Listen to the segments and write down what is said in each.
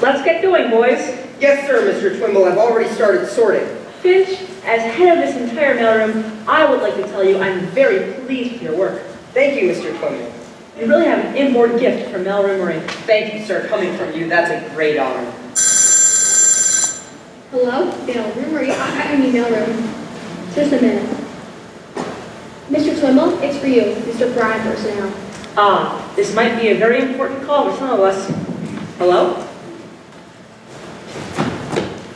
Let's get going, boys. Yes, sir, Mr. Twimble. I've already started sorting. Finch, as head of this entire mailroom, I would like to tell you I'm very pleased with your work. Thank you, Mr. Twimble. You really have an inborn gift for mailroomery. Thank you, sir. Coming from you, that's a great honor. Hello? Mailroomery? I mean mailroom. Just a minute. Mr. Twimble, it's for you. Mr. Bryan personnel. Ah, this might be a very important call for some of us. Hello?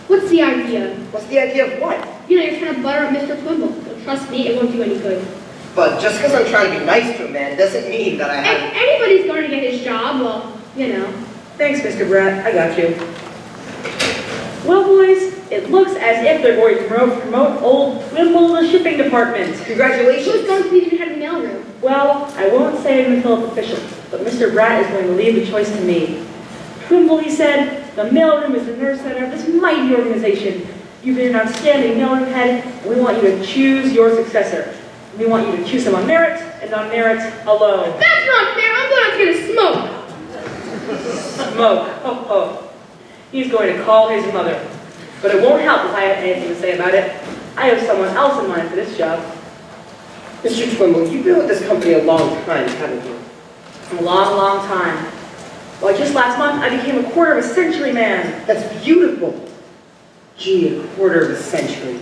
What's the idea? What's the idea of what? You know, you're trying to butter up Mr. Twimble. But trust me, it won't do any good. But just because I'm trying to be nice to a man doesn't mean that I If have... anybody's going to get his job, well, you know. Thanks, Mr. Bratt. I got you. Well, boys, it looks as if they're going to promote old Twimble to the shipping department. Congratulations. Who's going to be the head of the mailroom? Well, I won't say it until it's official, but Mr. Bratt is going to leave the choice to me. Twimble, he said, the mailroom is the nerve center of this mighty organization. You've been an outstanding mailroom head, and we want you to choose your successor. We want you to choose him on merit, and on merit alone. That's not fair! I'm going out to get a smoke! Smoke. Ho, ho. He's going to call his mother. But it won't help if I have anything to say about it. I have someone else in mind for this job. Mr. Twimble, you've been with this company a long time, haven't you? A long, long time. Well, just last month, I became a quarter of a century man. That's beautiful. Gee, a quarter of a century.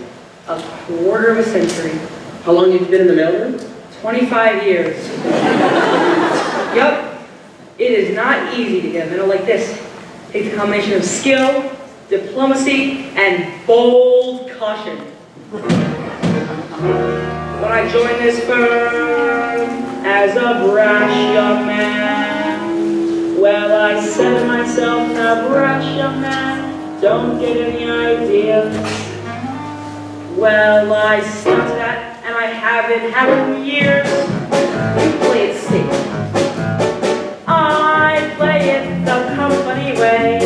A quarter of a century. How long have you been in the mailroom? 25 years. Yup. It is not easy to get a middle like this. It takes a combination of skill, diplomacy, and bold caution. When I joined this firm as a brash young man, well, I said to myself, now brash young man, don't get any ideas. Well, I stuck to that, and I haven't had it for years. You play it safe. I play it the company way.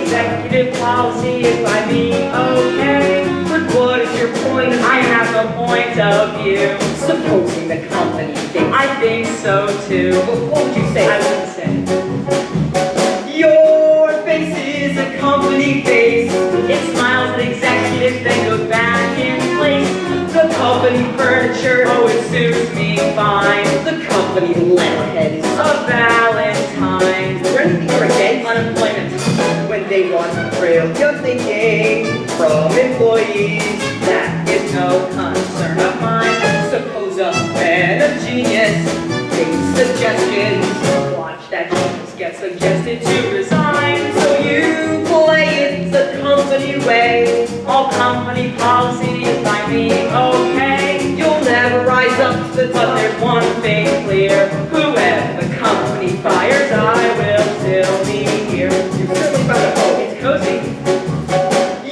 Executive policy is by me, okay. But what is your point? I have no point of view. Supposing the company thinks... I think so too. What would you say? I wouldn't say. Your face is a company face. It smiles at executives, then goes back in place. The company furniture, Oh, it suits me fine. the company letterhead is A Valentine's. Is there anything you're against? Unemployment. When they want to trail your thinking from employees. That is no concern of mine. Suppose a man of genius makes suggestions. Watch that genius get suggested to resign. So you play it the company way. All company policy is by me, okay. You'll never rise up to the But top. there's one thing clear. Whoever the company fires, I will still be here. You certainly found a home. It's cozy.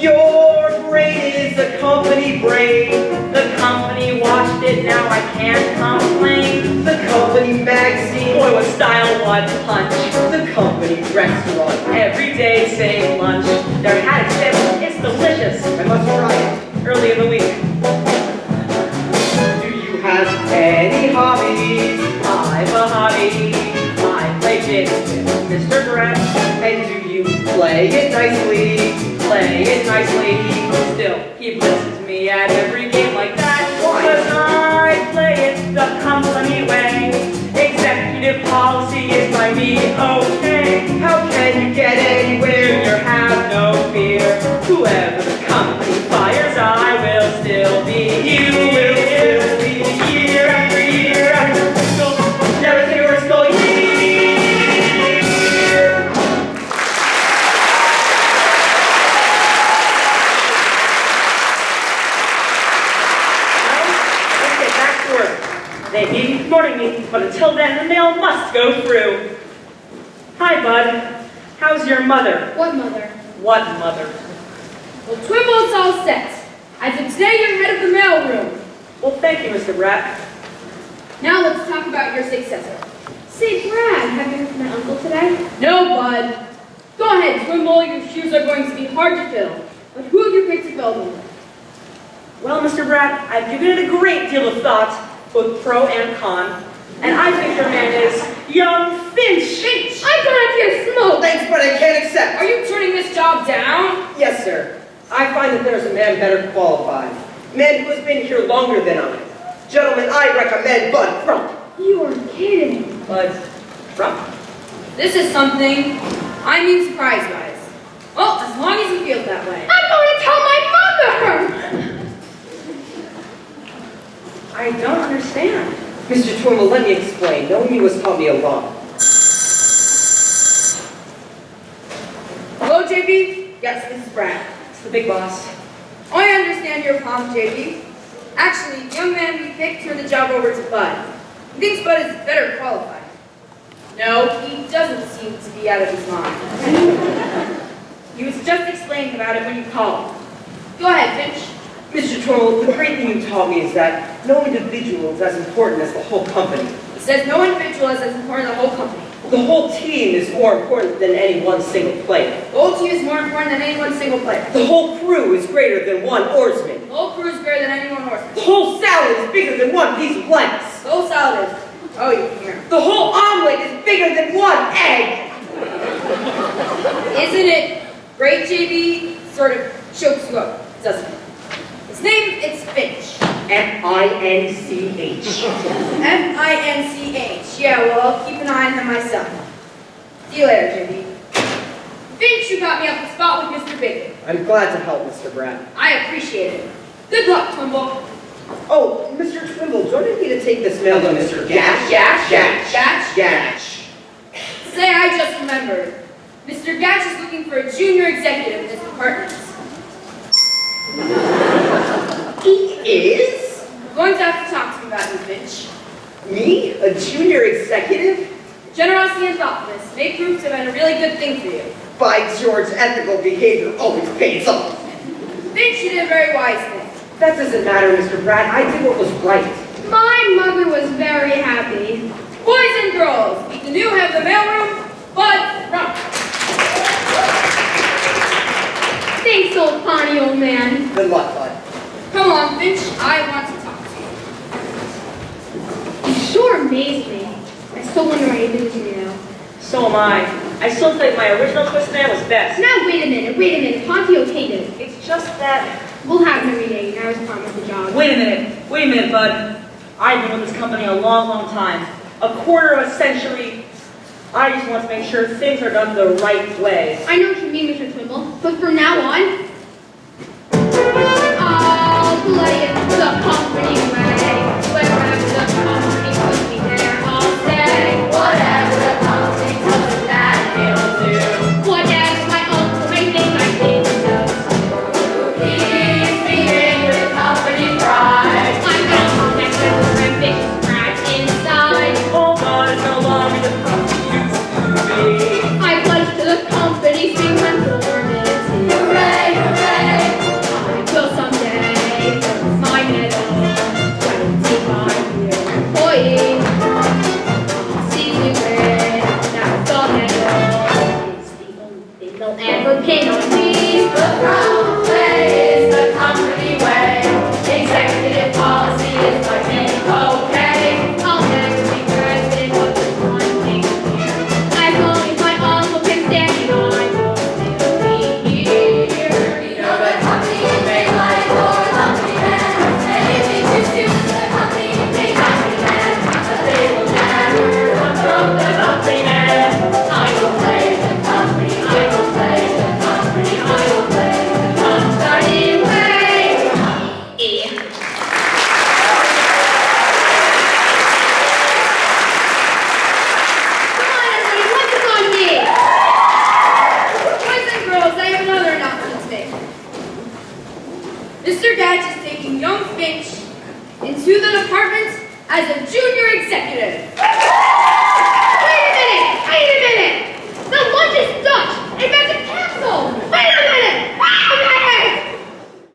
Your brain is a company brain. The company washed it, now I can't complain. The company magazine. Boy, what style, what punch. The company restaurant. Every day, same lunch. Their haddock dip, it's delicious. I must try it. Early in the week. Do you have any hobbies? I've a hobby. I play jigs with Mr. Brett. And do you play it nicely? Play it nicely. Still, he blesses me at every game like that. Why? 'Cause I play it the company way. Executive policy is by me, okay. How can you get anywhere? Junior, have no fear. Whoever the company fires, I will still be here. You will still be year after year after school. Never say we're still here. Let's get back to work. They may be promoting me, but until then, the mail must go through. Hi, Bud. How's your mother? What mother? What mother? Well, Twimble's all set. As of today, you're head of the mailroom. Well, thank you, Mr. Bratt. Now let's talk about your successor. Say, Brad, have you heard from my uncle today? No, Bud. Go ahead, Twimble. Your shoes are going to be hard to fill. But who have you picked to fill them with? Well, Mr. Bratt, I've given it a great deal of thought, both pro and con, and I think your man is young Finch. Finch! I'm going to get a smoke! Thanks, but I can't accept. Are you turning this job down? Yes, sir. I find that there's a man better qualified. Man who has been here longer than I. Gentlemen, I recommend Bud Crump. You are kidding. Bud Crump? This is something I mean surprise-wise. Well, as long as he feels that way. I'm going to tell my mother! I don't understand. Mr. Twimmel, let me explain. Knowing you has taught me a lot. Hello, JB? Yes, this is Brad. It's the big boss. Oh, I understand your problem, JB. Actually, the young man we picked turned the job over to Bud. He thinks Bud is better qualified. No, he doesn't seem to be out of his mind. He was just explaining about it when you called. Go ahead, Finch. Mr. Twimmel, the great thing you taught me is that no individual is as important as the whole company. He says no individual is as important as the whole company. The whole team is more important than any one single player. The whole team is more important than any one single player. The whole crew is greater than one oarsman. The whole crew is greater than any one horseman. The whole salad is bigger than one piece of lettuce. The whole salad is. Oh, you can hear him. The whole omelet is bigger than one egg. Isn't it great, JB? Sort of chokes you up, doesn't it? His name is Finch. F-I-N-C-H. F-I-N-C-H. Yeah, well, I'll keep an eye on him myself. See you later, JB. Finch, you got me up the spot with Mr. Bacon. I'm glad to help, Mr. Brad. I appreciate it. Good luck, Twimble. Oh, Mr. Twimmel, do I need to take this mail to Mr. Gash? Gash? Gash? Gash. Say, I just remembered. Mr. Gatch is looking for a junior executive in his department. He is? I'm going to have to talk to him about you, Finch. Me? A junior executive? Generosity and thoughtfulness may prove to have been a really good thing for you. By George, ethical behavior always pays off. Finch, you did a very wise thing. That doesn't matter, Mr. Brad. I did what was right. My mother was very happy. Boys and girls, meet the new head of the mailroom, Bud Crump. Thanks, old Pawnee, old man. Good luck, Bud. Come on, Finch, I want to talk to you. You sure amazed me. I still wonder why you did this to me now. So am I. I still think my original twist man was best. Now, wait a minute. Ponte okayed it. It's just that... We'll have him every day, and I was promised the job. Wait a minute, bud. I've been with this company a long time. A quarter of a century. I just want to make sure things are done the right way. I know what you mean, Mr. Twimble, but from now on, I'll play it the company way. Wherever the company puts me there, I'll say whatever the company tells me that it'll do. Whatever my uncle may think I think so. He's beating the company pride. I'm gonna protect them with my vicious pride inside. Oh, God, it's no longer the company used to be. I pledge to the company, sing conformity. Hooray, hooray! I will someday purchase my medal. 25-year employee. See to it that the medal is the only thing they'll ever pin on me. The Crown way is the company way. Executive policy is my thing, okay? I'll never be president, but there's one thing clear. As long as my uncle can stand me, I will still be here. You know the company may like your company man. Anything too soon, the company may company man. But they will never run from the company man. I will play the company, I will play the company, I will play the company way. Yeah. Come on, everybody, what's on me? Boys and girls, I have another announcement to make. Mr. Gatch is taking young Finch into the department as a junior executive.